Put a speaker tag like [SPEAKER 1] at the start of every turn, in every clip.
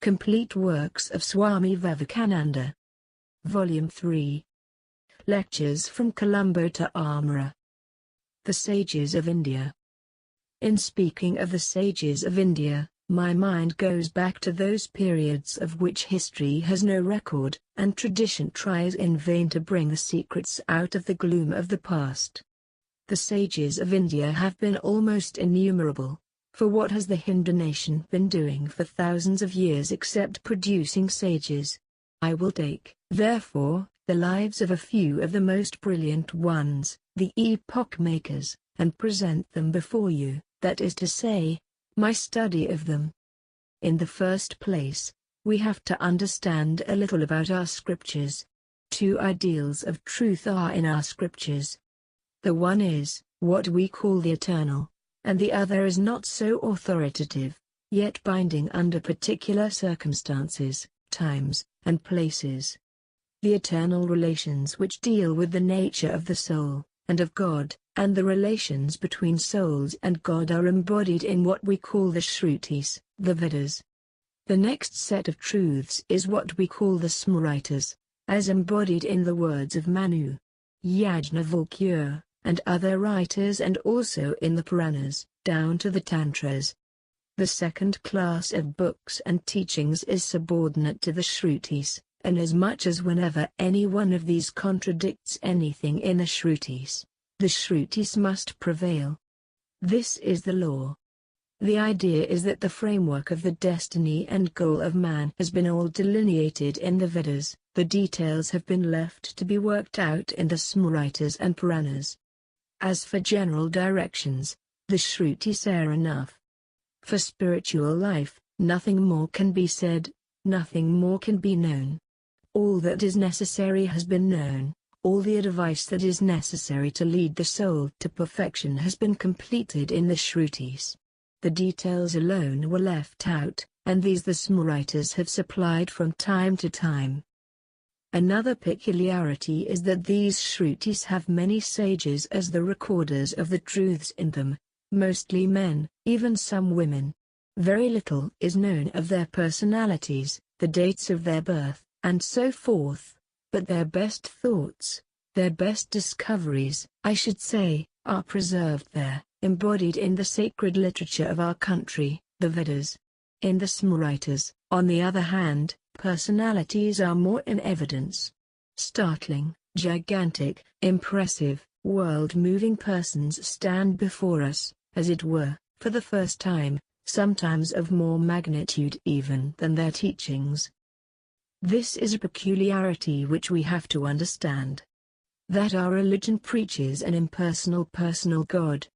[SPEAKER 1] Complete Works of Swami Vivekananda. Volume 3. Lectures from Colombo to Almora. The Sages of India. In speaking of the sages of India, my mind goes back to those periods of which history has no record, and tradition tries in vain to bring the secrets out of the gloom of the past. The sages of India have been almost innumerable, for what has the Hindu nation been doing for thousands of years except producing sages? I will take, therefore, the lives of a few of the most brilliant ones, the epoch makers, and present them before you, that is to say, my study of them. In the first place, we have to understand a little about our scriptures. Two ideals of truth are in our scriptures. The one is, what we call the eternal, and the other is not so authoritative, yet binding under particular circumstances, times, and places. The eternal relations which deal with the nature of the soul, and of God, and the relations between souls and God are embodied in what we call the Shrutis, the Vedas. The next set of truths is what we call the Smritis, as embodied in the words of Manu, Yajnavalkya, and other writers, and also in the Puranas, down to the Tantras. The second class of books and teachings is subordinate to the Shrutis, inasmuch as whenever any one of these contradicts anything in the Shrutis, the Shrutis must prevail. This is the law. The idea is that the framework of the destiny and goal of man has been all delineated in the Vedas, the details have been left to be worked out in the Smritis and Puranas. As for general directions, the Shrutis are enough. For spiritual life, nothing more can be said, nothing more can be known. All that is necessary has been known, all the advice that is necessary to lead the soul to perfection has been completed in the Shrutis. The details alone were left out, and these the Smritis have supplied from time to time. Another peculiarity is that these Shrutis have many sages as the recorders of the truths in them, mostly men, even some women. Very little is known of their personalities, the dates of their birth, and so forth, but their best thoughts, their best discoveries, I should say, are preserved there, embodied in the sacred literature of our country, the Vedas. In the Smritis, on the other hand, personalities are more in evidence. Startling, gigantic, impressive, world-moving persons stand before us, as it were, for the first time, sometimes of more magnitude even than their teachings. This is a peculiarity which we have to understand. That our religion preaches an impersonal personal God.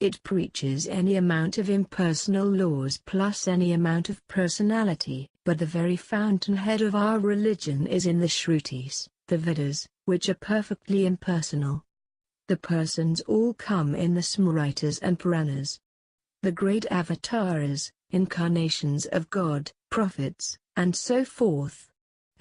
[SPEAKER 1] It preaches any amount of impersonal laws plus any amount of personality, but the very fountainhead of our religion is in the Shrutis, the Vedas, which are perfectly impersonal. The persons all come in the Smritis and Puranas. The great Avatâras, Incarnations of God, prophets, and so forth.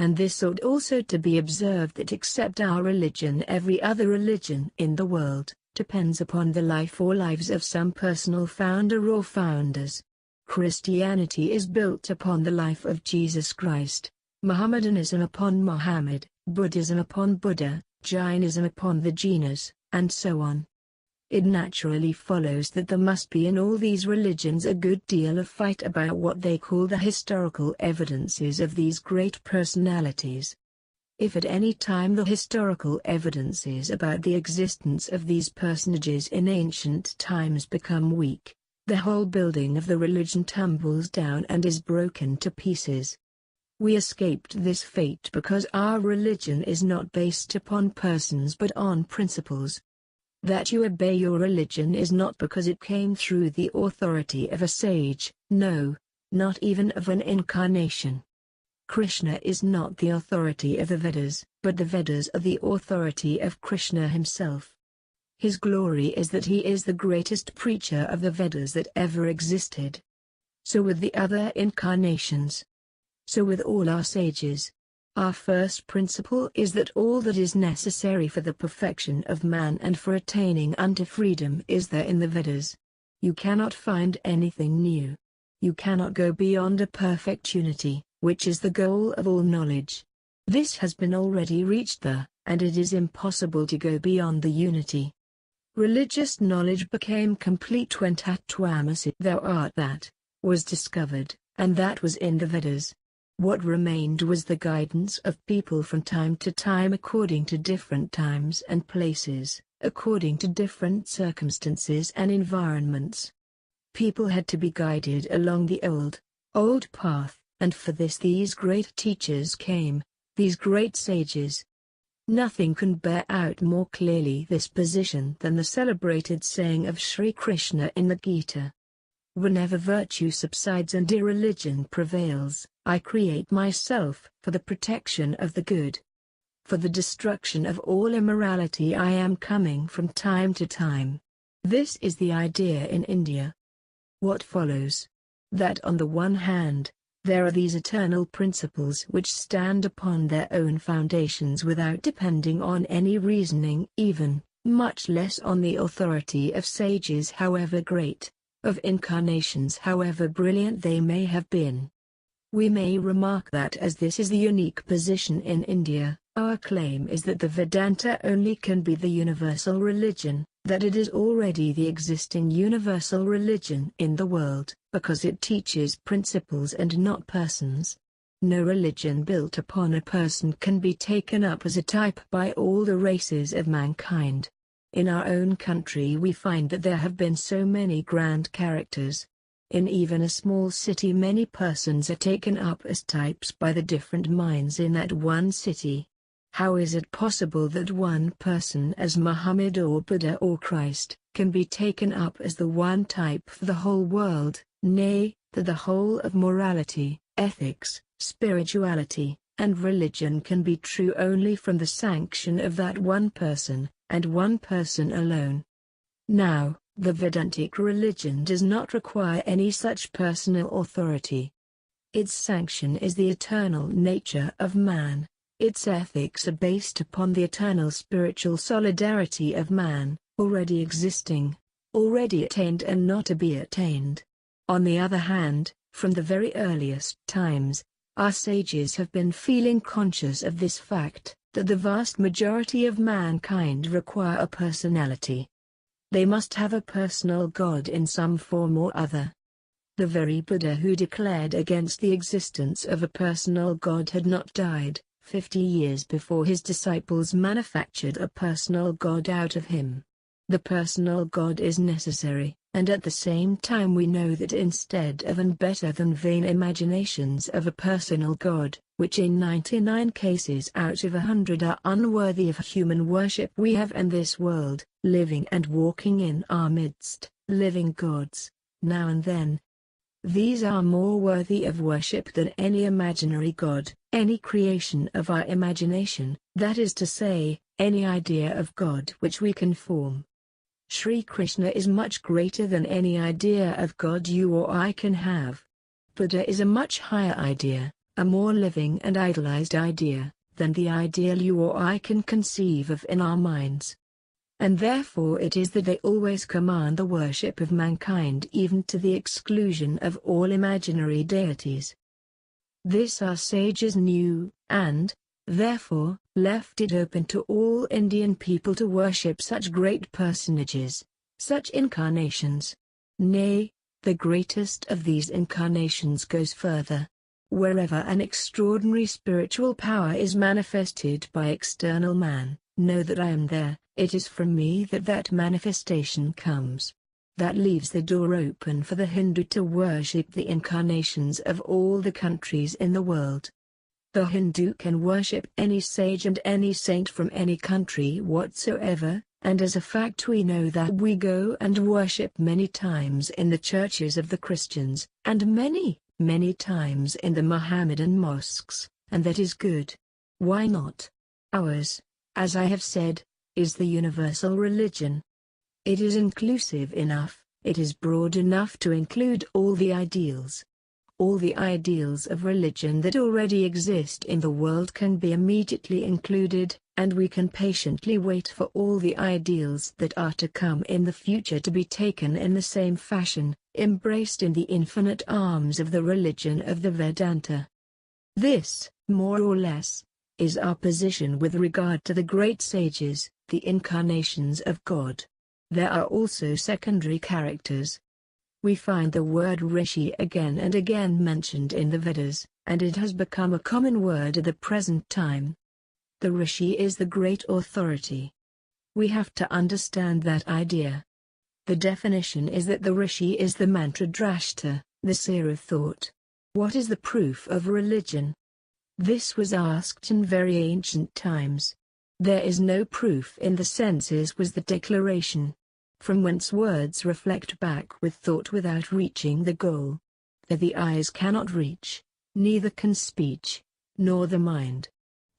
[SPEAKER 1] And this ought also to be observed that except our religion every other religion in the world depends upon the life or lives of some personal founder or founders. Christianity is built upon the life of Jesus Christ, Mohammedanism upon Mohammed, Buddhism upon Buddha, Jainism upon the Jinas, and so on. It naturally follows that there must be in all these religions a good deal of fight about what they call the historical evidences of these great personalities. If at any time the historical evidences about the existence of these personages in ancient times become weak, the whole building of the religion tumbles down and is broken to pieces. We escaped this fate because our religion is not based upon persons but on principles. That you obey your religion is not because it came through the authority of a sage, no, not even of an incarnation. Krishna is not the authority of the Vedas, but the Vedas are the authority of Krishna himself. His glory is that he is the greatest preacher of the Vedas that ever existed. So with the other incarnations. So with all our sages. Our first principle is that all that is necessary for the perfection of man and for attaining unto freedom is there in the Vedas. You cannot find anything new. You cannot go beyond a perfect unity, which is the goal of all knowledge. This has been already reached and it is impossible to go beyond the unity. Religious knowledge became complete when Tat Twam Asi, thou art that, was discovered, and that was in the Vedas. What remained was the guidance of people from time to time according to different times and places, according to different circumstances and environments. People had to be guided along the old path, and for this these great teachers came, these great sages. Nothing can bear out more clearly this position than the celebrated saying of Shri Krishna in the Gita. Whenever virtue subsides and irreligion prevails, I create myself for the protection of the good. For the destruction of all immorality I am coming from time to time. This is the idea in India. What follows? That on the one hand, there are these eternal principles which stand upon their own foundations without depending on any reasoning even, much less on the authority of sages however great, of incarnations however brilliant they may have been. We may remark that as this is the unique position in India, our claim is that the Vedanta only can be the universal religion, that it is already the existing universal religion in the world, because it teaches principles and not persons. No religion built upon a person can be taken up as a type by all the races of mankind. In our own country we find that there have been so many grand characters. In even a small city many persons are taken up as types by the different minds in that one city. How is it possible that one person as Mohammed or Buddha or Christ can be taken up as the one type for the whole world, nay, that the whole of morality, ethics, spirituality, and religion can be true only from the sanction of that one person, and one person alone? Now, the Vedantic religion does not require any such personal authority. Its sanction is the eternal nature of man. Its ethics are based upon the eternal spiritual solidarity of man, already existing, already attained and not to be attained. On the other hand, from the very earliest times, our sages have been feeling conscious of this fact, that the vast majority of mankind require a personality. They must have a personal God in some form or other. The very Buddha who declared against the existence of a personal God had not died 50 years before his disciples manufactured a personal God out of him. The personal God is necessary, and at the same time we know that instead of and better than vain imaginations of a personal God, which in 99 cases out of 100 are unworthy of human worship, we have in this world, living and walking in our midst, living gods, now and then. These are more worthy of worship than any imaginary God, any creation of our imagination, that is to say, any idea of God which we can form. Shri Krishna is much greater than any idea of God you or I can have. Buddha is a much higher idea, a more living and idealized idea, than the ideal you or I can conceive of in our minds. And therefore it is that they always command the worship of mankind even to the exclusion of all imaginary deities. This our sages knew, and, therefore, left it open to all Indian people to worship such great personages, such incarnations. Nay, the greatest of these incarnations goes further. Wherever an extraordinary spiritual power is manifested by external man, know that I am there. It is from me that that manifestation comes. That leaves the door open for the Hindu to worship the incarnations of all the countries in the world. The Hindu can worship any sage and any saint from any country whatsoever, and as a fact we know that we go and worship many times in the churches of the Christians, and many, many times in the Mohammedan mosques, and that is good. Why not? Ours, as I have said, is the universal religion. It is inclusive enough, it is broad enough to include all the ideals. All the ideals of religion that already exist in the world can be immediately included, and we can patiently wait for all the ideals that are to come in the future to be taken in the same fashion, embraced in the infinite arms of the religion of the Vedanta. This, more or less, is our position with regard to the great sages, the incarnations of God. There are also secondary characters. We find the word rishi again and again mentioned in the Vedas, and it has become a common word at the present time. The rishi is the great authority. We have to understand that idea. The definition is that the rishi is the mantradrashta, the seer of thought. What is the proof of religion? This was asked in very ancient times. There is no proof in the senses was the declaration, from whence words reflect back with thought without reaching the goal. That the eyes cannot reach, neither can speech, nor the mind.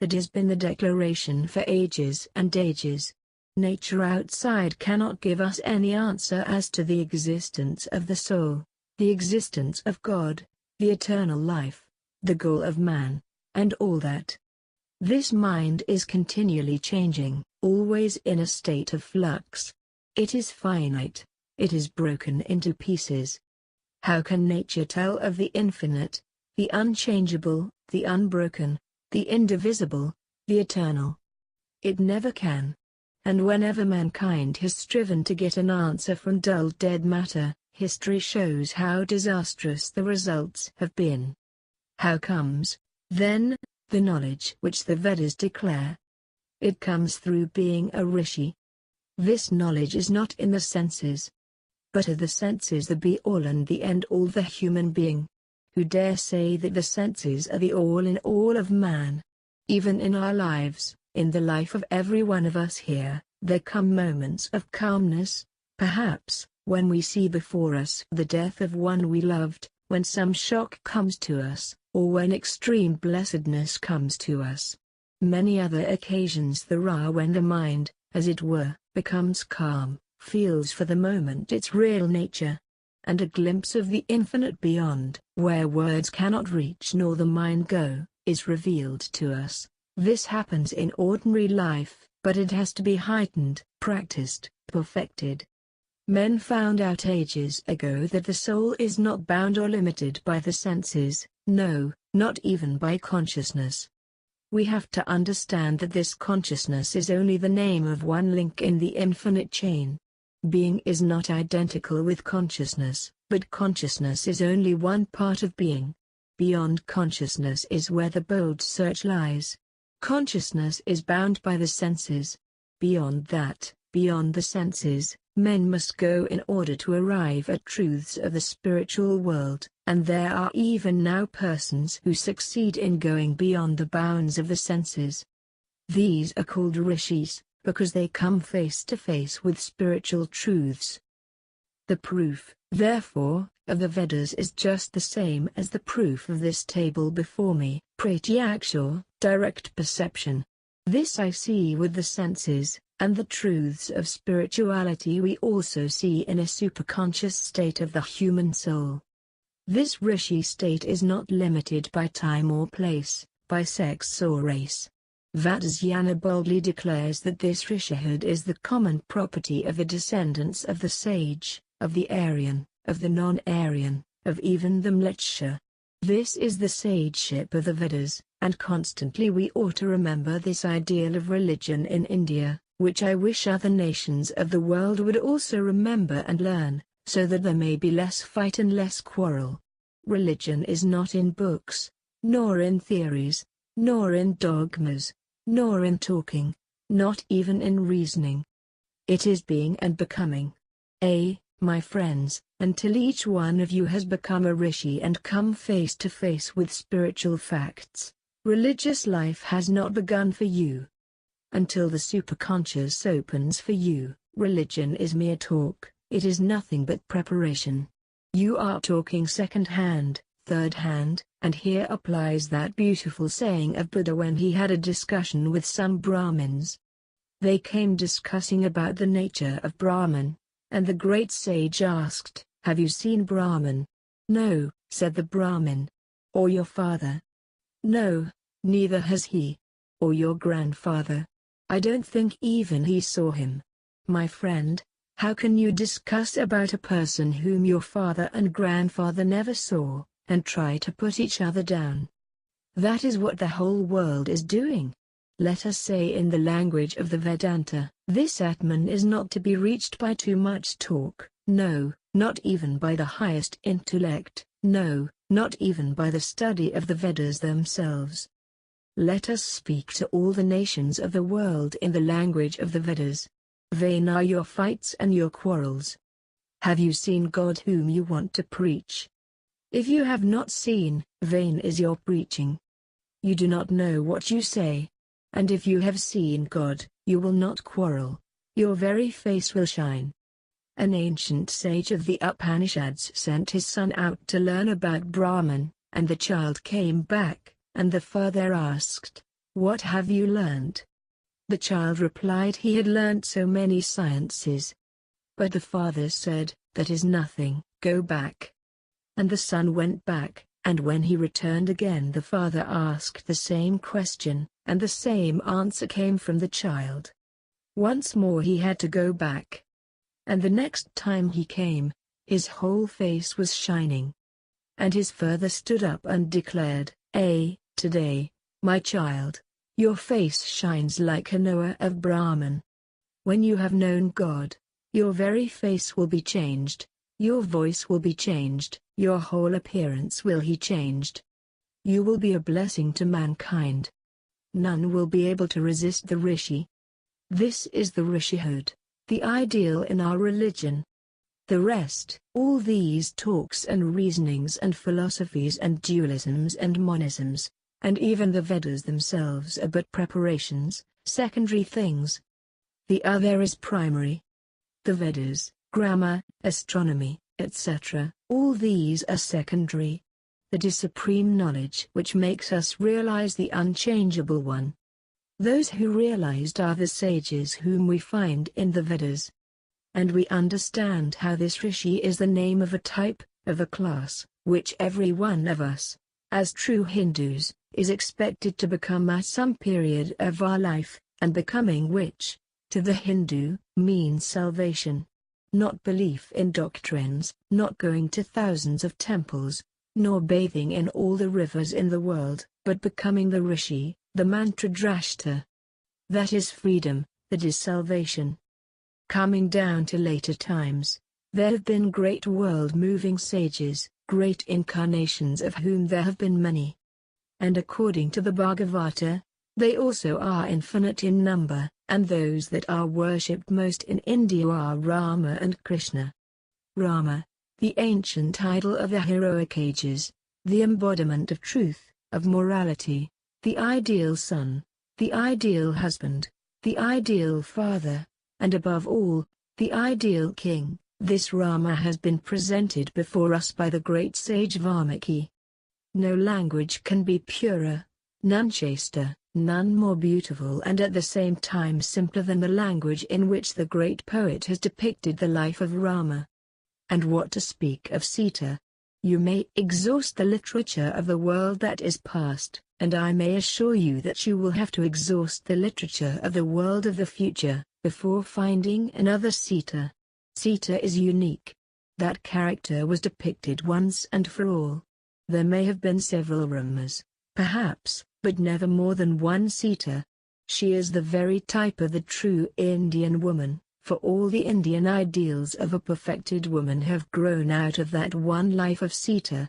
[SPEAKER 1] That has been the declaration for ages and ages. Nature outside cannot give us any answer as to the existence of the soul, the existence of God, the eternal life, the goal of man, and all that. This mind is continually changing, always in a state of flux. It is finite, it is broken into pieces. How can nature tell of the infinite, the unchangeable, the unbroken, the indivisible, the eternal? It never can. And whenever mankind has striven to get an answer from dull dead matter, history shows how disastrous the results have been. How comes, then, the knowledge which the Vedas declare? It comes through being a rishi. This knowledge is not in the senses. But are the senses the be-all and the end-all the human being? Who dare say that the senses are the all-in-all of man? Even in our lives, in the life of every one of us here, there come moments of calmness, perhaps, when we see before us the death of one we loved, when some shock comes to us, or when extreme blessedness comes to us. Many other occasions there are when the mind, as it were, becomes calm, feels for the moment its real nature, and a glimpse of the infinite beyond, where words cannot reach nor the mind go, is revealed to us. This happens in ordinary life, but it has to be heightened, practiced, perfected. Men found out ages ago that the soul is not bound or limited by the senses, no, not even by consciousness. We have to understand that this consciousness is only the name of one link in the infinite chain. Being is not identical with consciousness, but consciousness is only one part of being. Beyond consciousness is where the bold search lies. Consciousness is bound by the senses. Beyond that, beyond the senses, men must go in order to arrive at truths of the spiritual world, and there are even now persons who succeed in going beyond the bounds of the senses. These are called rishis, because they come face to face with spiritual truths. The proof, therefore, of the Vedas is just the same as the proof of this table before me, pratyaksha, direct perception. This I see with the senses, and the truths of spirituality we also see in a superconscious state of the human soul. This rishi state is not limited by time or place, by sex or race. Vajrayana boldly declares that this rishihood is the common property of the descendants of the sage, of the Aryan, of the non-Aryan, of even the Mlecha. This is the sageship of the Vedas, and constantly we ought to remember this ideal of religion in India, which I wish other nations of the world would also remember and learn, so that there may be less fight and less quarrel. Religion is not in books, nor in theories, nor in dogmas, nor in talking, not even in reasoning. It is being and becoming. My friends, until each one of you has become a rishi and come face to face with spiritual facts, religious life has not begun for you. Until the superconscious opens for you, religion is mere talk, it is nothing but preparation. You are talking second hand, third hand, and here applies that beautiful saying of Buddha when he had a discussion with some Brahmins. They came discussing about the nature of Brahman, and the great sage asked, "Have you seen Brahman?" "No," said the Brahmin. "Or your father?" "No, neither has he." "Or your grandfather?" "I don't think even he saw him." "My friend, How can you discuss about a person whom your father and grandfather never saw, and try to put each other down? That is what the whole world is doing. Let us say in the language of the Vedanta, this Atman is not to be reached by too much talk, no, not even by the highest intellect, no, not even by the study of the Vedas themselves. Let us speak to all the nations of the world in the language of the Vedas. Vain are your fights and your quarrels. Have you seen God whom you want to preach? If you have not seen, vain is your preaching. You do not know what you say. And if you have seen God, you will not quarrel. Your very face will shine. An ancient sage of the Upanishads sent his son out to learn about Brahman, and the child came back, and the father asked, "What have you learnt?" The child replied he had learnt so many sciences. But the father said, "That is nothing, go back." And the son went back, and when he returned again the father asked the same question, and the same answer came from the child. Once more he had to go back. And the next time he came, his whole face was shining. And his father stood up and declared, "Today, my child, your face shines like a knower of Brahman. When you have known God, your very face will be changed, your voice will be changed, your whole appearance will be changed. You will be a blessing to mankind. None will be able to resist the Rishi. This is the Rishihood, the ideal in our religion. The rest, all these talks and reasonings and philosophies and dualisms and monisms, and even the Vedas themselves are but preparations, secondary things. The other is primary. The Vedas, grammar, astronomy, etc., all these are secondary. That is supreme knowledge which makes us realize the unchangeable one. Those who realized are the sages whom we find in the Vedas. And we understand how this Rishi is the name of a type, of a class, which every one of us, as true Hindus, is expected to become at some period of our life, and becoming which, to the Hindu, means salvation. Not belief in doctrines, not going to thousands of temples, nor bathing in all the rivers in the world, but becoming the Rishi, the Mantradrashta. That is freedom, that is salvation. Coming down to later times, there have been great world-moving sages, great incarnations of whom there have been many. And according to the Bhagavata, they also are infinite in number, and those that are worshipped most in India are Rama and Krishna. Rama, the ancient idol of the heroic ages, the embodiment of truth, of morality, the ideal son, the ideal husband, the ideal father, and above all, the ideal king. This Rama has been presented before us by the great sage Valmiki. No language can be purer, none chaster, none more beautiful and at the same time simpler than the language in which the great poet has depicted the life of Rama. And what to speak of Sita? You may exhaust the literature of the world that is past, and I may assure you that you will have to exhaust the literature of the world of the future, before finding another Sita. Sita is unique. That character was depicted once and for all. There may have been several Ramas, perhaps, but never more than one Sita. She is the very type of the true Indian woman, for all the Indian ideals of a perfected woman have grown out of that one life of Sita.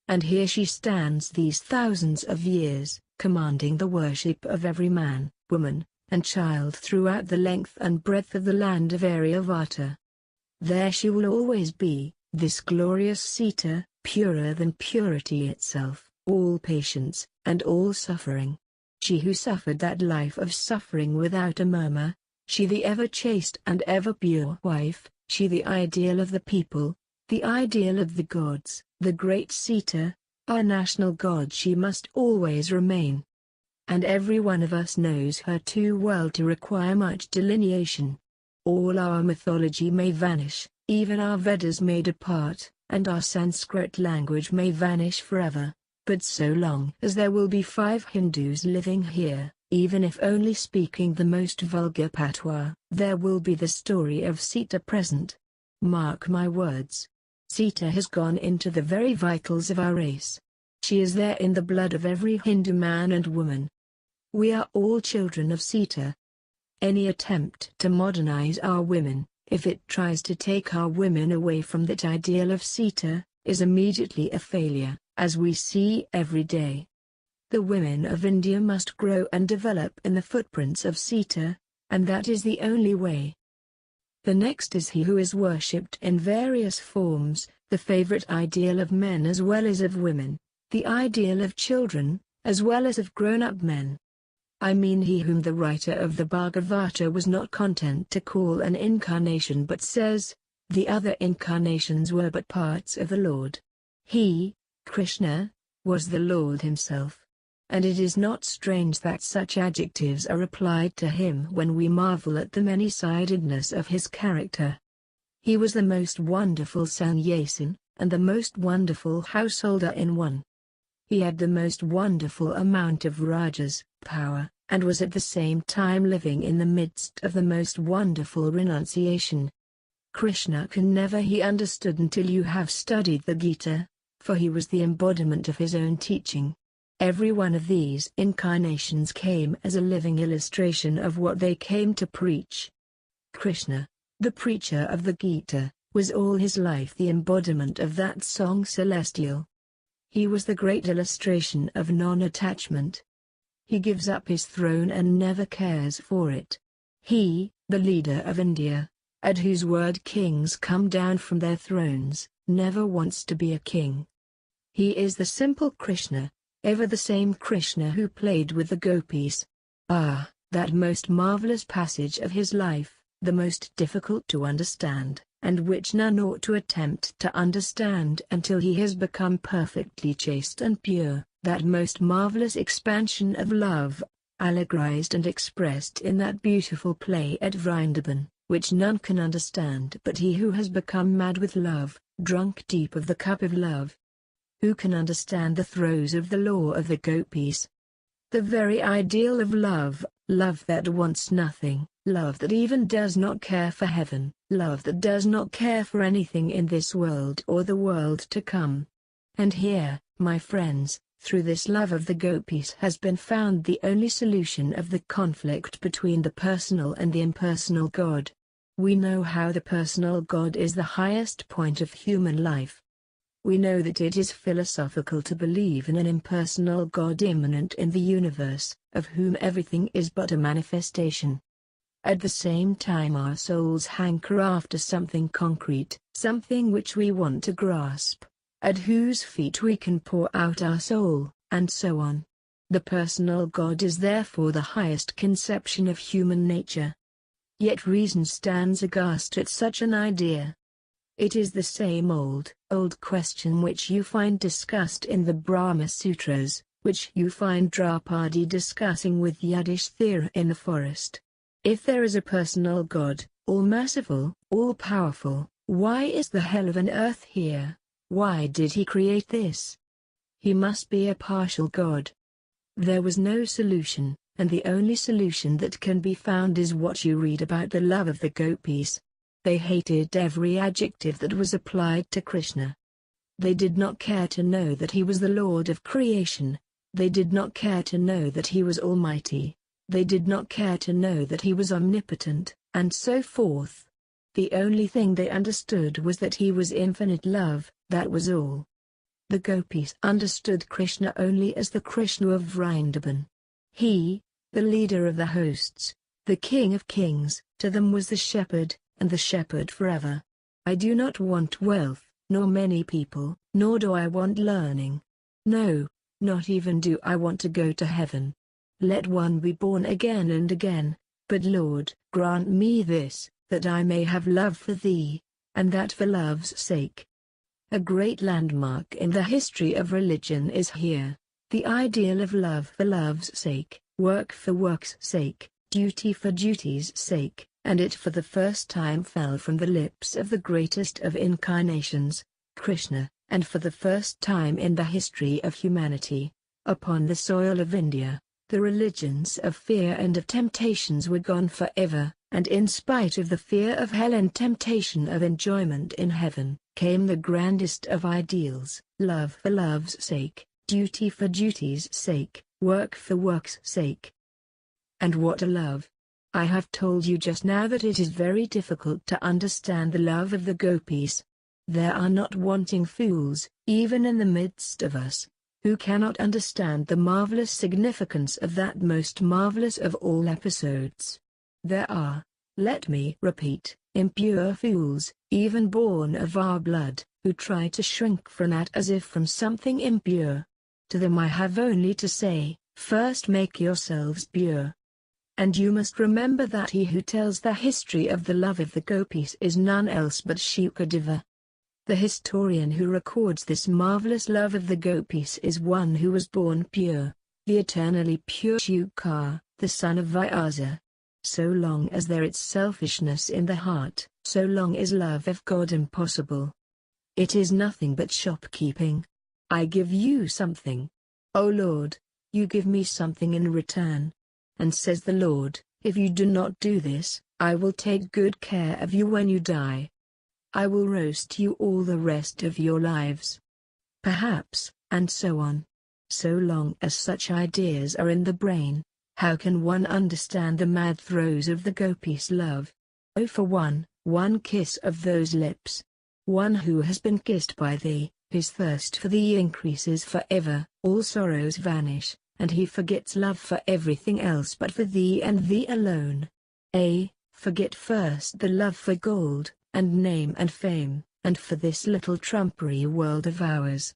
[SPEAKER 1] And here she stands these thousands of years, commanding the worship of every man, woman, and child throughout the length and breadth of the land of Aryavata. There she will always be, this glorious Sita, purer than purity itself, all patience, and all suffering. She who suffered that life of suffering without a murmur, she the ever chaste and ever pure wife, she the ideal of the people, the ideal of the gods, the great Sita, our national god she must always remain. And every one of us knows her too well to require much delineation. All our mythology may vanish, even our Vedas may depart, and our Sanskrit language may vanish forever, but so long as there will be 5 Hindus living here, even if only speaking the most vulgar patois. There will be the story of Sita present. Mark my words. Sita has gone into the very vitals of our race. She is there in the blood of every Hindu man and woman. We are all children of Sita. Any attempt to modernize our women, if it tries to take our women away from that ideal of Sita, is immediately a failure, as we see every day. The women of India must grow and develop in the footprints of Sita, and that is the only way. The next is he who is worshipped in various forms, the favorite ideal of men as well as of women, the ideal of children, as well as of grown-up men. I mean he whom the writer of the Bhagavata was not content to call an incarnation but says, the other incarnations were but parts of the Lord. He, Krishna, was the Lord himself. And it is not strange that such adjectives are applied to him when we marvel at the many-sidedness of his character. He was the most wonderful sannyasin, and the most wonderful householder in one. He had the most wonderful amount of rajas, power, and was at the same time living in the midst of the most wonderful renunciation. Krishna can never be understood until you have studied the Gita, for he was the embodiment of his own teaching. Every one of these incarnations came as a living illustration of what they came to preach. Krishna, the preacher of the Gita, was all his life the embodiment of that song celestial. He was the great illustration of non-attachment. He gives up his throne and never cares for it. He, the leader of India, at whose word kings come down from their thrones, never wants to be a king. He is the simple Krishna, ever the same Krishna who played with the Gopis. Ah, that most marvelous passage of his life, the most difficult to understand, and which none ought to attempt to understand until he has become perfectly chaste and pure, that most marvelous expansion of love, allegorized and expressed in that beautiful play at Vrindavan, which none can understand but he who has become mad with love, drunk deep of the cup of love. Who can understand the throes of the law of the Gopis? The very ideal of love, love that wants nothing, love that even does not care for heaven, love that does not care for anything in this world or the world to come. And here, my friends, through this love of the Gopis has been found the only solution of the conflict between the personal and the impersonal God. We know how the personal God is the highest point of human life. We know that it is philosophical to believe in an impersonal God immanent in the universe, of whom everything is but a manifestation. At the same time our souls hanker after something concrete, something which we want to grasp, at whose feet we can pour out our soul, and so on. The personal God is therefore the highest conception of human nature. Yet reason stands aghast at such an idea. It is the same old question which you find discussed in the Brahma Sutras, which you find Draupadi discussing with Yudhishthira in the forest. If there is a personal God, all-merciful, all-powerful, why is the hell of an earth here? Why did he create this? He must be a partial God. There was no solution, and the only solution that can be found is what you read about the love of the Gopis. They hated every adjective that was applied to Krishna. They did not care to know that he was the Lord of creation. They did not care to know that he was almighty. They did not care to know that he was omnipotent, and so forth. The only thing they understood was that he was infinite love, that was all. The Gopis understood Krishna only as the Krishna of Vrindavan. He, the leader of the hosts, the king of kings, to them was the shepherd, and the shepherd forever. I do not want wealth, nor many people, nor do I want learning. No, not even do I want to go to heaven. Let one be born again and again, but Lord, grant me this, that I may have love for thee, and that for love's sake. A great landmark in the history of religion is here, the ideal of love for love's sake, work for work's sake, duty for duty's sake. And it for the first time fell from the lips of the greatest of incarnations, Krishna, and for the first time in the history of humanity, upon the soil of India, The religions of fear and of temptations were gone forever, and in spite of the fear of hell and temptation of enjoyment in heaven, came the grandest of ideals: love for love's sake, duty for duty's sake, work for work's sake. And what a love! I have told you just now that it is very difficult to understand the love of the Gopis. There are not wanting fools, even in the midst of us, who cannot understand the marvelous significance of that most marvelous of all episodes. There are, let me repeat, impure fools, even born of our blood, who try to shrink from that as if from something impure. To them I have only to say, first make yourselves pure. And you must remember that he who tells the history of the love of the Gopis is none else but Shukadeva. The historian who records this marvelous love of the Gopis is one who was born pure, the eternally pure Shuka, the son of Vyasa. So long as there is selfishness in the heart, so long is love of God impossible. It is nothing but shopkeeping. I give you something. O Lord, you give me something in return. And says the Lord, if you do not do this, I will take good care of you when you die. I will roast you all the rest of your lives. Perhaps, and so on. So long as such ideas are in the brain, how can one understand the mad throes of the Gopis' love? Oh, for one kiss of those lips. One who has been kissed by thee, his thirst for thee increases forever, all sorrows vanish, and he forgets love for everything else but for thee and thee alone. Forget first the love for gold, and name and fame, and for this little trumpery world of ours.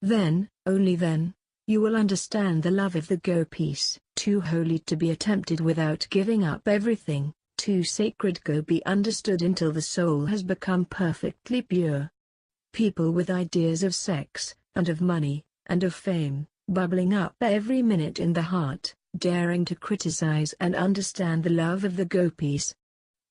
[SPEAKER 1] Then, only then, you will understand the love of the Gopis, too holy to be attempted without giving up everything, too sacred to be understood until the soul has become perfectly pure. People with ideas of sex, and of money, and of fame, bubbling up every minute in the heart, daring to criticize and understand the love of the Gopis.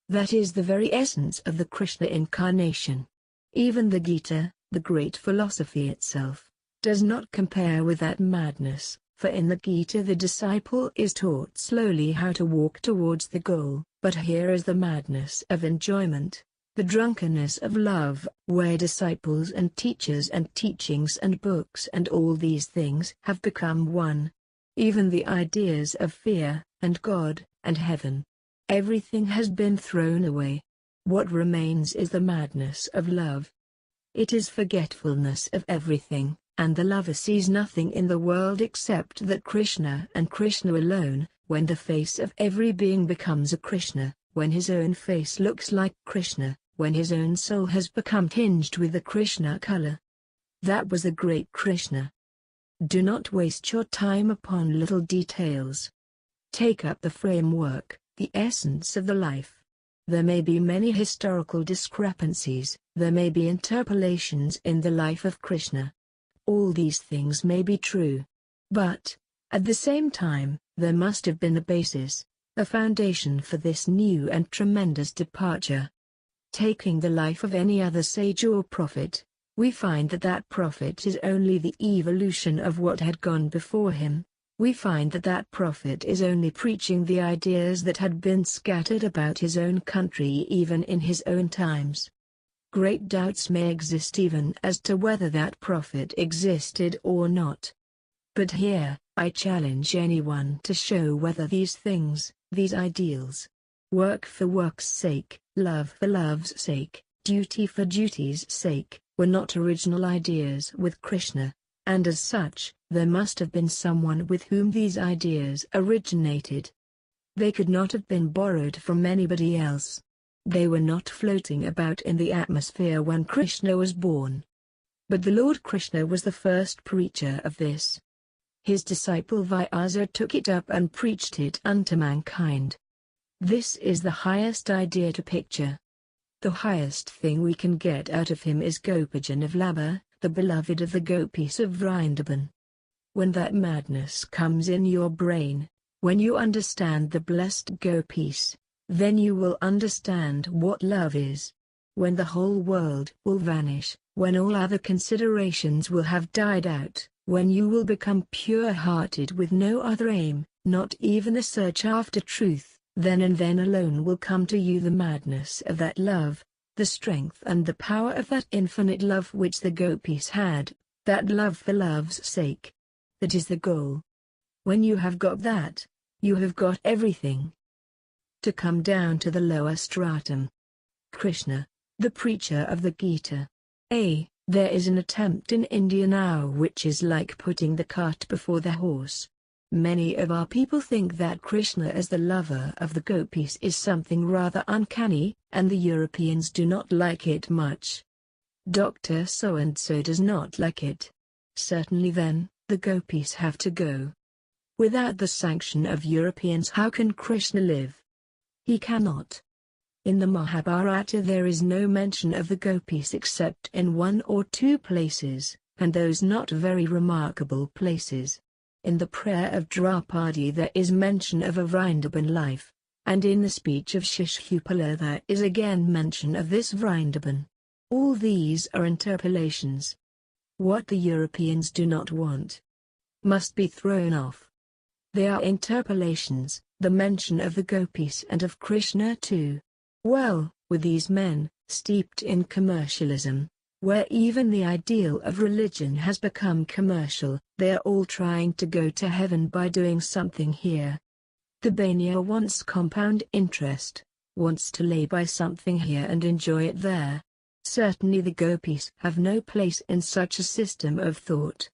[SPEAKER 1] That is the very essence of the Krishna incarnation. Even the Gita, the great philosophy itself, does not compare with that madness, for in the Gita the disciple is taught slowly how to walk towards the goal, but here is the madness of enjoyment, the drunkenness of love, where disciples and teachers and teachings and books and all these things have become one. Even the ideas of fear, and God, and heaven. Everything has been thrown away. What remains is the madness of love. It is forgetfulness of everything, and the lover sees nothing in the world except that Krishna and Krishna alone. When the face of every being becomes a Krishna, when his own face looks like Krishna, when his own soul has become tinged with the Krishna color. That was the great Krishna. Do not waste your time upon little details. Take up the framework, the essence of the life. There may be many historical discrepancies, there may be interpolations in the life of Krishna. All these things may be true. But, at the same time, there must have been a basis, a foundation for this new and tremendous departure. Taking the life of any other sage or prophet, we find that that prophet is only the evolution of what had gone before him. We find that that prophet is only preaching the ideas that had been scattered about his own country even in his own times. Great doubts may exist even as to whether that prophet existed or not. But here, I challenge anyone to show whether these things, these ideals, work for work's sake, love for love's sake, duty for duty's sake, were not original ideas with Krishna. And as such, there must have been someone with whom these ideas originated. They could not have been borrowed from anybody else. They were not floating about in the atmosphere when Krishna was born. But the Lord Krishna was the first preacher of this. His disciple Vyasa took it up and preached it unto mankind. This is the highest idea to picture. The highest thing we can get out of him is Gopajan of Labha, the beloved of the Gopis of Vrindavan. When that madness comes in your brain, when you understand the blessed Gopis, then you will understand what love is. When the whole world will vanish, when all other considerations will have died out, when you will become pure-hearted with no other aim, not even the search after truth, then and then alone will come to you the madness of that love, the strength and the power of that infinite love which the Gopis had, that love for love's sake. That is the goal. When you have got that, you have got everything. To come down to the lower stratum. Krishna, the preacher of the Gita. There is an attempt in India now which is like putting the cart before the horse. Many of our people think that Krishna as the lover of the Gopis is something rather uncanny, and the Europeans do not like it much. Dr. So-and-so does not like it. Certainly then, the Gopis have to go. Without the sanction of Europeans, how can Krishna live? He cannot. In the Mahabharata there is no mention of the Gopis except in 1 or 2 places, and those not very remarkable places. In the prayer of Draupadi there is mention of a Vrindavan life, and in the speech of Shishupala there is again mention of this Vrindavan. All these are interpolations. What the Europeans do not want must be thrown off. They are interpolations, the mention of the Gopis and of Krishna too. Well, with these men, steeped in commercialism, where even the ideal of religion has become commercial, they are all trying to go to heaven by doing something here. The Bania wants compound interest, wants to lay by something here and enjoy it there. Certainly the Gopis have no place in such a system of thought.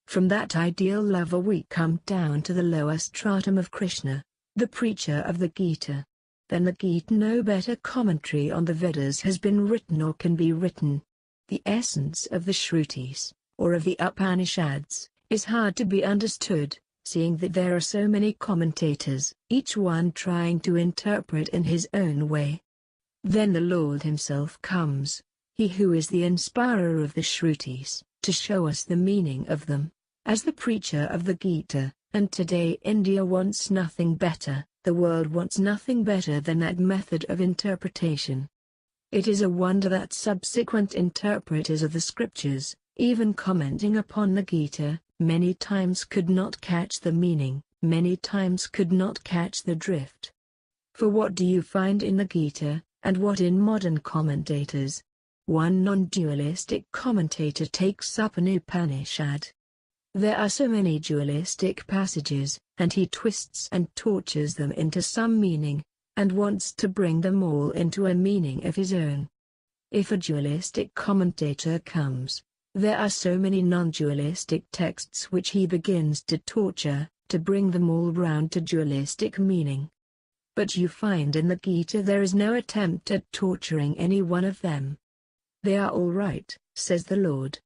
[SPEAKER 1] From that ideal lover we come down to the lower stratum of Krishna, the preacher of the Gita. Then the Gita, no better commentary on the Vedas has been written or can be written. The essence of the Shrutis, or of the Upanishads, is hard to be understood, seeing that there are so many commentators, each one trying to interpret in his own way. Then the Lord himself comes, he who is the inspirer of the Shrutis, to show us the meaning of them, as the preacher of the Gita. And today India wants nothing better, the world wants nothing better than that method of interpretation. It is a wonder that subsequent interpreters of the scriptures, even commenting upon the Gita, many times could not catch the meaning, many times could not catch the drift. For what do you find in the Gita, and what in modern commentators? One non-dualistic commentator takes up an Upanishad. There are so many dualistic passages, and he twists and tortures them into some meaning, and wants to bring them all into a meaning of his own. If a dualistic commentator comes, there are so many non-dualistic texts which he begins to torture, to bring them all round to dualistic meaning. But you find in the Gita there is no attempt at torturing any one of them. They are all right, says the Lord.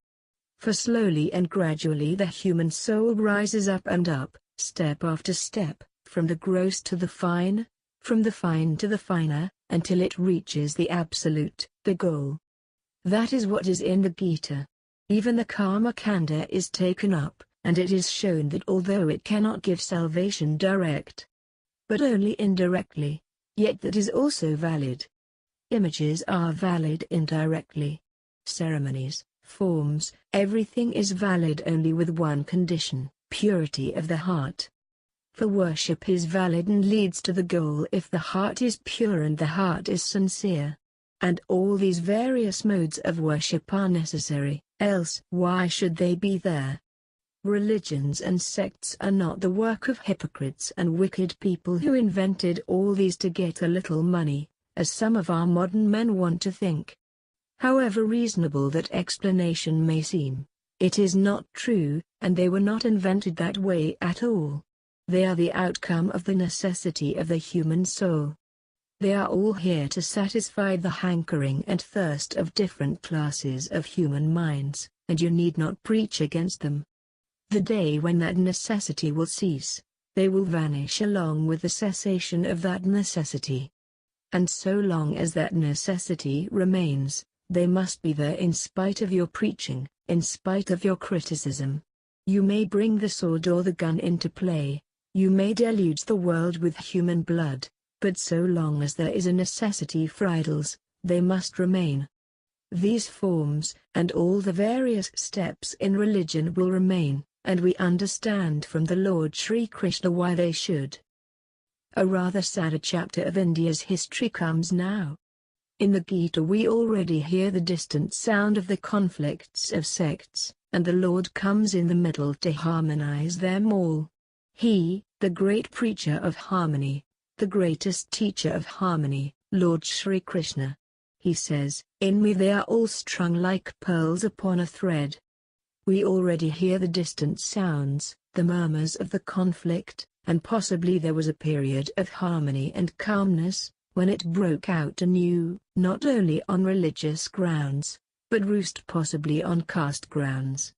[SPEAKER 1] For slowly and gradually the human soul rises up and up, step after step, from the gross to the fine, from the fine to the finer, until it reaches the absolute, the goal. That is what is in the Gita. Even the Karma Kanda is taken up, and it is shown that although it cannot give salvation direct, but only indirectly, yet that is also valid. Images are valid indirectly. Ceremonies, forms, everything is valid only with one condition, purity of the heart. For worship is valid and leads to the goal if the heart is pure and the heart is sincere. And all these various modes of worship are necessary, else why should they be there? Religions and sects are not the work of hypocrites and wicked people who invented all these to get a little money, as some of our modern men want to think. However reasonable that explanation may seem, it is not true, and they were not invented that way at all. They are the outcome of the necessity of the human soul. They are all here to satisfy the hankering and thirst of different classes of human minds, and you need not preach against them. The day when that necessity will cease, they will vanish along with the cessation of that necessity. And so long as that necessity remains, they must be there in spite of your preaching, in spite of your criticism. You may bring the sword or the gun into play, you may deluge the world with human blood, but so long as there is a necessity for idols, they must remain. These forms, and all the various steps in religion will remain, and we understand from the Lord Shri Krishna why they should. A rather sad chapter of India's history comes now. In the Gita we already hear the distant sound of the conflicts of sects, and the Lord comes in the middle to harmonize them all. He, the great preacher of harmony, the greatest teacher of harmony, Lord Shri Krishna. He says, "In me they are all strung like pearls upon a thread." We already hear the distant sounds, the murmurs of the conflict, and possibly there was a period of harmony and calmness, when it broke out anew, not only on religious grounds, but roost possibly on caste grounds.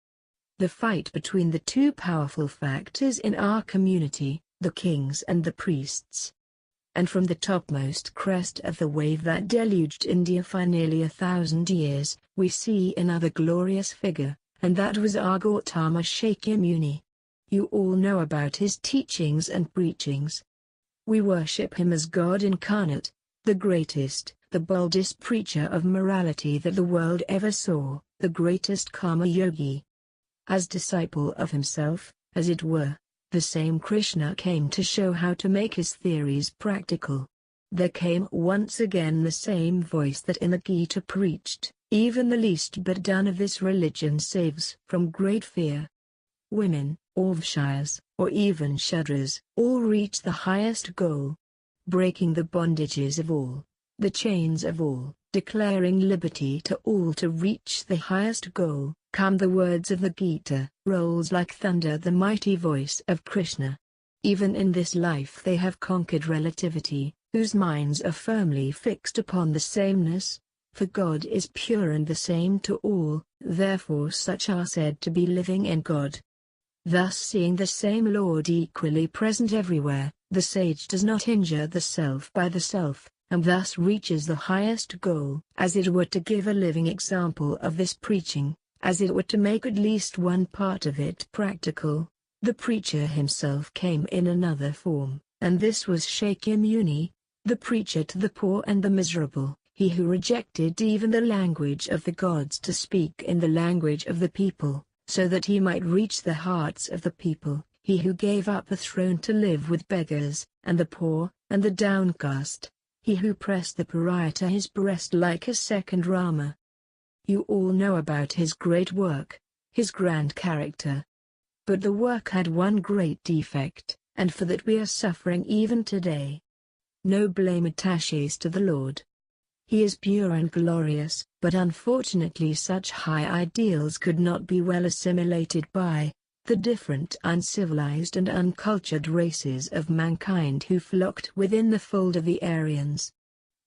[SPEAKER 1] The fight between the two powerful factors in our community, the kings and the priests. And from the topmost crest of the wave that deluged India for nearly 1,000 years, we see another glorious figure, and that was our Gautama Shakyamuni. You all know about his teachings and preachings. We worship him as God incarnate, the greatest, the boldest preacher of morality that the world ever saw, the greatest karma yogi. As disciple of himself, as it were, the same Krishna came to show how to make his theories practical. There came once again the same voice that in the Gita preached, "Even the least bit done of this religion saves from great fear." Women, or Vaishyas, or even Shudras, all reach the highest goal. Breaking the bondages of all, the chains of all, declaring liberty to all to reach the highest goal, come the words of the Gita, rolls like thunder the mighty voice of Krishna. Even in this life they have conquered relativity, whose minds are firmly fixed upon the sameness, for God is pure and the same to all, therefore such are said to be living in God. Thus seeing the same Lord equally present everywhere, the sage does not injure the self by the self, and thus reaches the highest goal. As it were to give a living example of this preaching, as it were to make at least one part of it practical, the preacher himself came in another form, and this was Shakyamuni, the preacher to the poor and the miserable, he who rejected even the language of the gods to speak in the language of the people, so that he might reach the hearts of the people, he who gave up a throne to live with beggars, and the poor, and the downcast, he who pressed the pariah to his breast like a second Rama. You all know about his great work, his grand character. But the work had one great defect, and for that we are suffering even today. No blame attaches to the Lord. He is pure and glorious, but unfortunately such high ideals could not be well assimilated by the different uncivilized and uncultured races of mankind who flocked within the fold of the Aryans.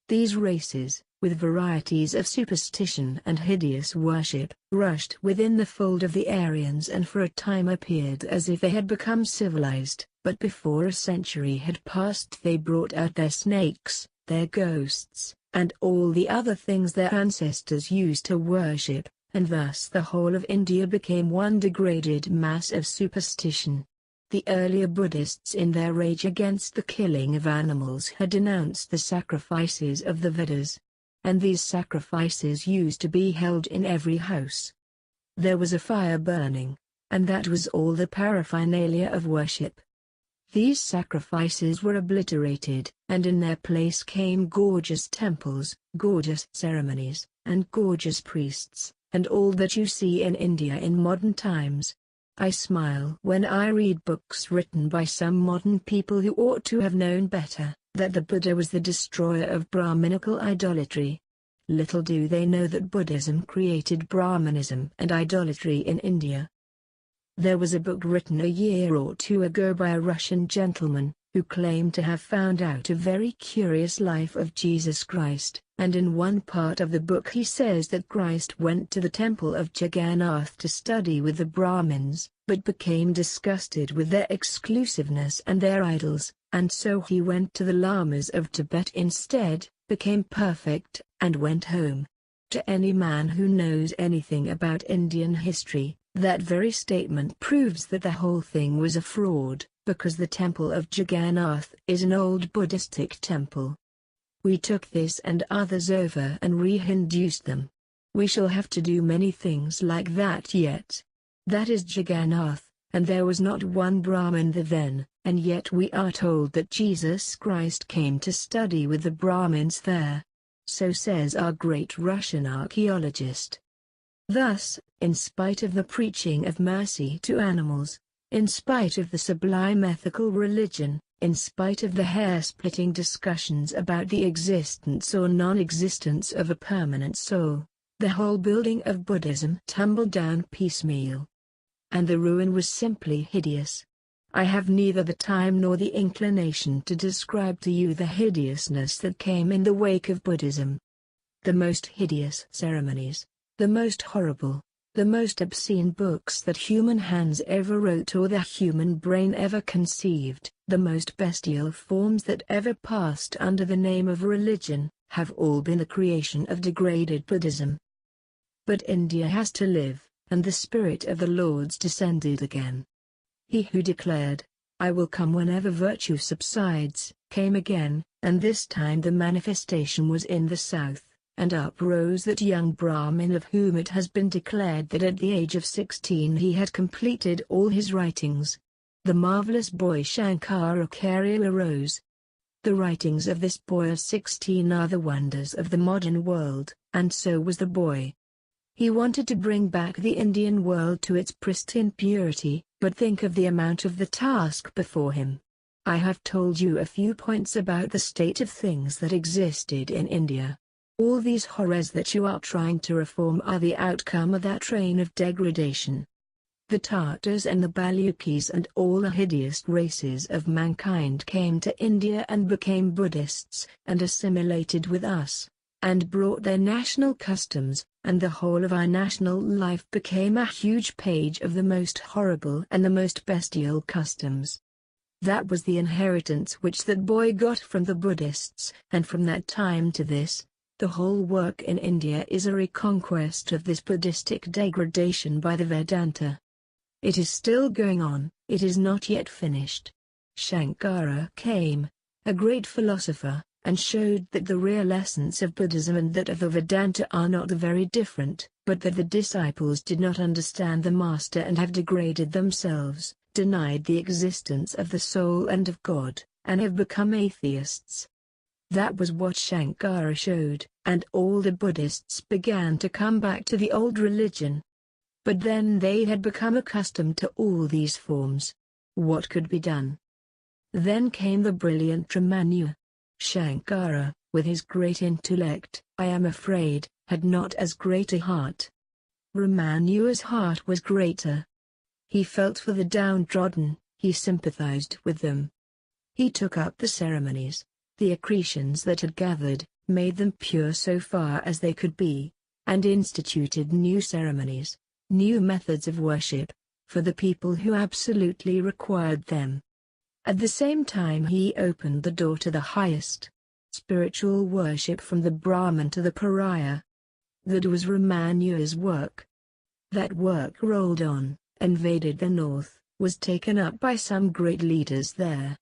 [SPEAKER 1] These races, with varieties of superstition and hideous worship, rushed within the fold of the Aryans and for a time appeared as if they had become civilized, but before a century had passed they brought out their snakes, their ghosts, and all the other things their ancestors used to worship, and thus the whole of India became one degraded mass of superstition. The earlier Buddhists in their rage against the killing of animals had denounced the sacrifices of the Vedas. And these sacrifices used to be held in every house. There was a fire burning, and that was all the paraphernalia of worship. These sacrifices were obliterated, and in their place came gorgeous temples, gorgeous ceremonies, and gorgeous priests, and all that you see in India in modern times. I smile when I read books written by some modern people who ought to have known better, that the Buddha was the destroyer of Brahminical idolatry. Little do they know that Buddhism created Brahmanism and idolatry in India. There was a book written a year or two ago by a Russian gentleman, who claimed to have found out a very curious life of Jesus Christ, and in one part of the book he says that Christ went to the temple of Jagannatha to study with the Brahmins, but became disgusted with their exclusiveness and their idols, and so he went to the lamas of Tibet instead, became perfect, and went home. To any man who knows anything about Indian history, that very statement proves that the whole thing was a fraud, because the temple of Jagannatha is an old Buddhistic temple. We took this and others over and re-Hinduised them. We shall have to do many things like that yet. That is Jagannatha, and there was not one Brahmin there then, and yet we are told that Jesus Christ came to study with the Brahmins there. So says our great Russian archaeologist. Thus, in spite of the preaching of mercy to animals, in spite of the sublime ethical religion, in spite of the hair-splitting discussions about the existence or non-existence of a permanent soul, the whole building of Buddhism tumbled down piecemeal. And the ruin was simply hideous. I have neither the time nor the inclination to describe to you the hideousness that came in the wake of Buddhism. The most hideous ceremonies, the most horrible, the most obscene books that human hands ever wrote or the human brain ever conceived, the most bestial forms that ever passed under the name of religion, have all been the creation of degraded Buddhism. But India has to live, and the Spirit of the Lord's descended again. He who declared, "I will come whenever virtue subsides," came again, and this time the manifestation was in the south, and up rose that young Brahmin of whom it has been declared that at the age of 16 he had completed all his writings. The marvelous boy Shankaracharya arose. The writings of this boy of 16 are the wonders of the modern world, and so was the boy. He wanted to bring back the Indian world to its pristine purity, but think of the amount of the task before him. I have told you a few points about the state of things that existed in India. All these horrors that you are trying to reform are the outcome of that train of degradation. The Tatars and the Balukis and all the hideous races of mankind came to India and became Buddhists, and assimilated with us, and brought their national customs, and the whole of our national life became a huge page of the most horrible and the most bestial customs. That was the inheritance which that boy got from the Buddhists, and from that time to this, the whole work in India is a reconquest of this Buddhistic degradation by the Vedanta. It is still going on, it is not yet finished. Shankara came, a great philosopher, and showed that the real essence of Buddhism and that of the Vedanta are not very different, but that the disciples did not understand the master and have degraded themselves, denied the existence of the soul and of God, and have become atheists. That was what Shankara showed, and all the Buddhists began to come back to the old religion. But then they had become accustomed to all these forms. What could be done? Then came the brilliant Ramanu. Shankara, with his great intellect, I am afraid, had not as great a heart. Ramanuja's heart was greater. He felt for the downtrodden, he sympathized with them. He took up the ceremonies, the accretions that had gathered, made them pure so far as they could be, and instituted new ceremonies, new methods of worship, for the people who absolutely required them. At the same time he opened the door to the highest spiritual worship from the Brahmin to the pariah. That was Ramanuja's work. That work rolled on, invaded the north, was taken up by some great leaders there.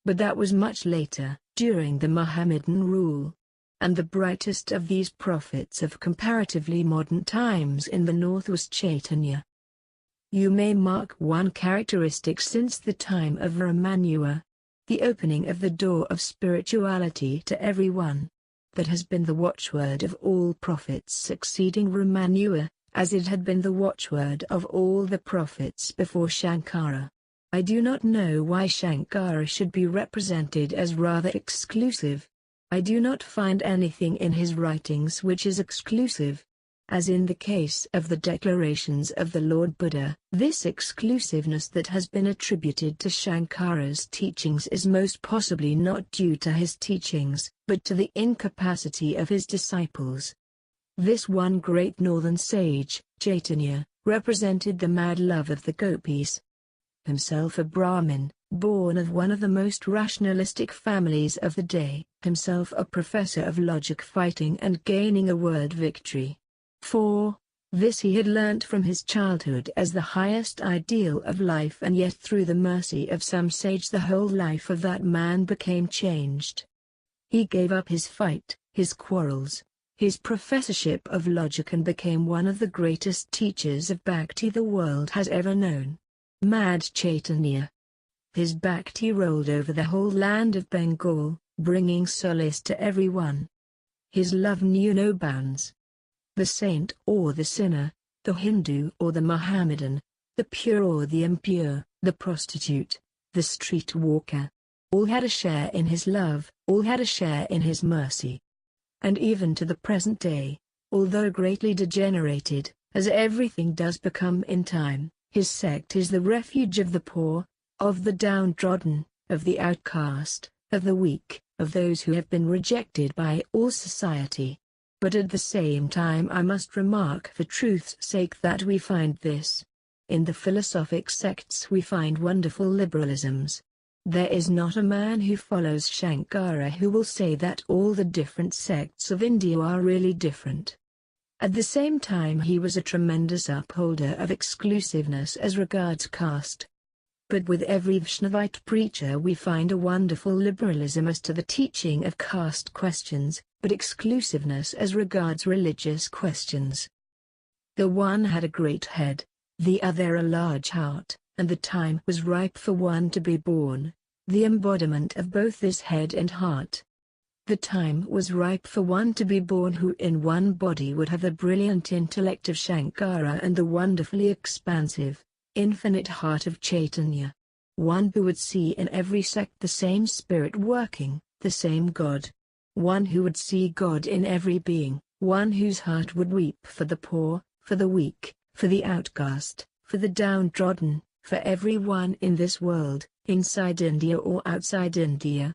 [SPEAKER 1] But that was much later, during the Mohammedan rule. And the brightest of these prophets of comparatively modern times in the north was Chaitanya. You may mark one characteristic since the time of Ramanuja, the opening of the door of spirituality to everyone. That has been the watchword of all prophets succeeding Ramanuja, as it had been the watchword of all the prophets before Shankara. I do not know why Shankara should be represented as rather exclusive. I do not find anything in his writings which is exclusive. As in the case of the declarations of the Lord Buddha, this exclusiveness that has been attributed to Shankara's teachings is most possibly not due to his teachings, but to the incapacity of his disciples. This one great northern sage, Chaitanya, represented the mad love of the Gopis. Himself a Brahmin, born of one of the most rationalistic families of the day, himself a professor of logic fighting and gaining a word victory. For this he had learnt from his childhood as the highest ideal of life, and yet through the mercy of some sage the whole life of that man became changed. He gave up his fight, his quarrels, his professorship of logic, and became one of the greatest teachers of bhakti the world has ever known. Mad Chaitanya. His bhakti rolled over the whole land of Bengal, bringing solace to everyone. His love knew no bounds. The saint or the sinner, the Hindu or the Mohammedan, the pure or the impure, the prostitute, the street walker, all had a share in his love, all had a share in his mercy. And even to the present day, although greatly degenerated, as everything does become in time, his sect is the refuge of the poor, of the downtrodden, of the outcast, of the weak, of those who have been rejected by all society. But at the same time I must remark for truth's sake that we find this. In the philosophic sects we find wonderful liberalisms. There is not a man who follows Shankara who will say that all the different sects of India are really different. At the same time he was a tremendous upholder of exclusiveness as regards caste. But with every Vaishnavite preacher we find a wonderful liberalism as to the teaching of caste questions, but exclusiveness as regards religious questions. The one had a great head, the other a large heart, and the time was ripe for one to be born, the embodiment of both this head and heart. The time was ripe for one to be born who in one body would have the brilliant intellect of Shankara and the wonderfully expansive, infinite heart of Chaitanya. One who would see in every sect the same spirit working, the same God. One who would see God in every being, one whose heart would weep for the poor, for the weak, for the outcast, for the downtrodden, for everyone in this world, inside India or outside India.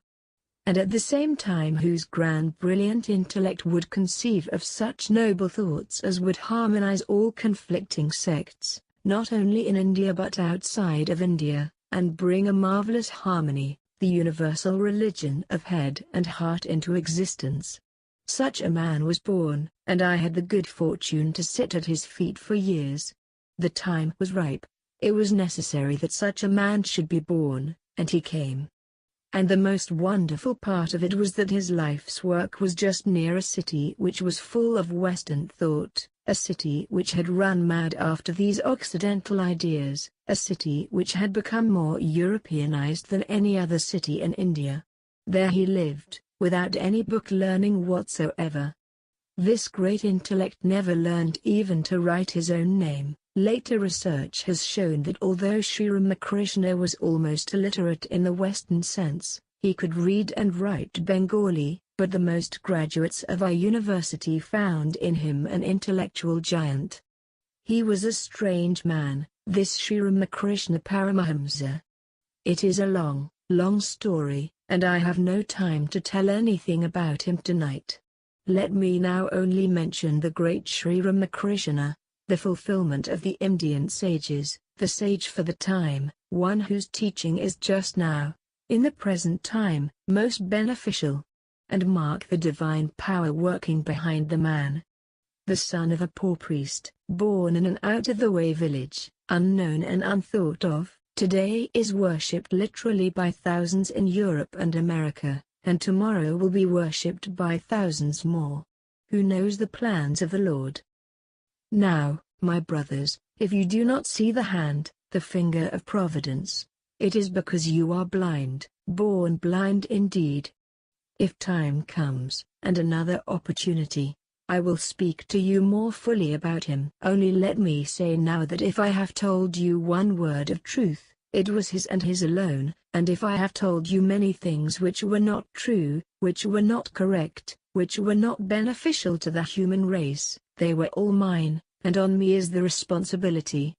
[SPEAKER 1] And at the same time whose grand brilliant intellect would conceive of such noble thoughts as would harmonize all conflicting sects, not only in India but outside of India, and bring a marvelous harmony, the universal religion of head and heart into existence. Such a man was born, and I had the good fortune to sit at his feet for years. The time was ripe. It was necessary that such a man should be born, and he came. And the most wonderful part of it was that his life's work was just near a city which was full of Western thought, a city which had run mad after these Occidental ideas, a city which had become more Europeanized than any other city in India. There he lived, without any book learning whatsoever. This great intellect never learned even to write his own name. Later research has shown that although Sri Ramakrishna was almost illiterate in the Western sense, he could read and write Bengali, but the most graduates of our university found in him an intellectual giant. He was a strange man, this Shri Ramakrishna Paramahamsa. It is a long, long story, and I have no time to tell anything about him tonight. Let me now only mention the great Shri Ramakrishna, the fulfillment of the Indian sages, the sage for the time, one whose teaching is just now, in the present time, most beneficial, and mark the divine power working behind the man. The son of a poor priest, born in an out-of-the-way village, unknown and unthought of, today is worshipped literally by thousands in Europe and America, and tomorrow will be worshipped by thousands more. Who knows the plans of the Lord? Now, my brothers, if you do not see the hand, the finger of providence, it is because you are blind, born blind indeed. If time comes, and another opportunity, I will speak to you more fully about him. Only let me say now that if I have told you one word of truth, it was his and his alone, and if I have told you many things which were not true, which were not correct, which were not beneficial to the human race, they were all mine, and on me is the responsibility.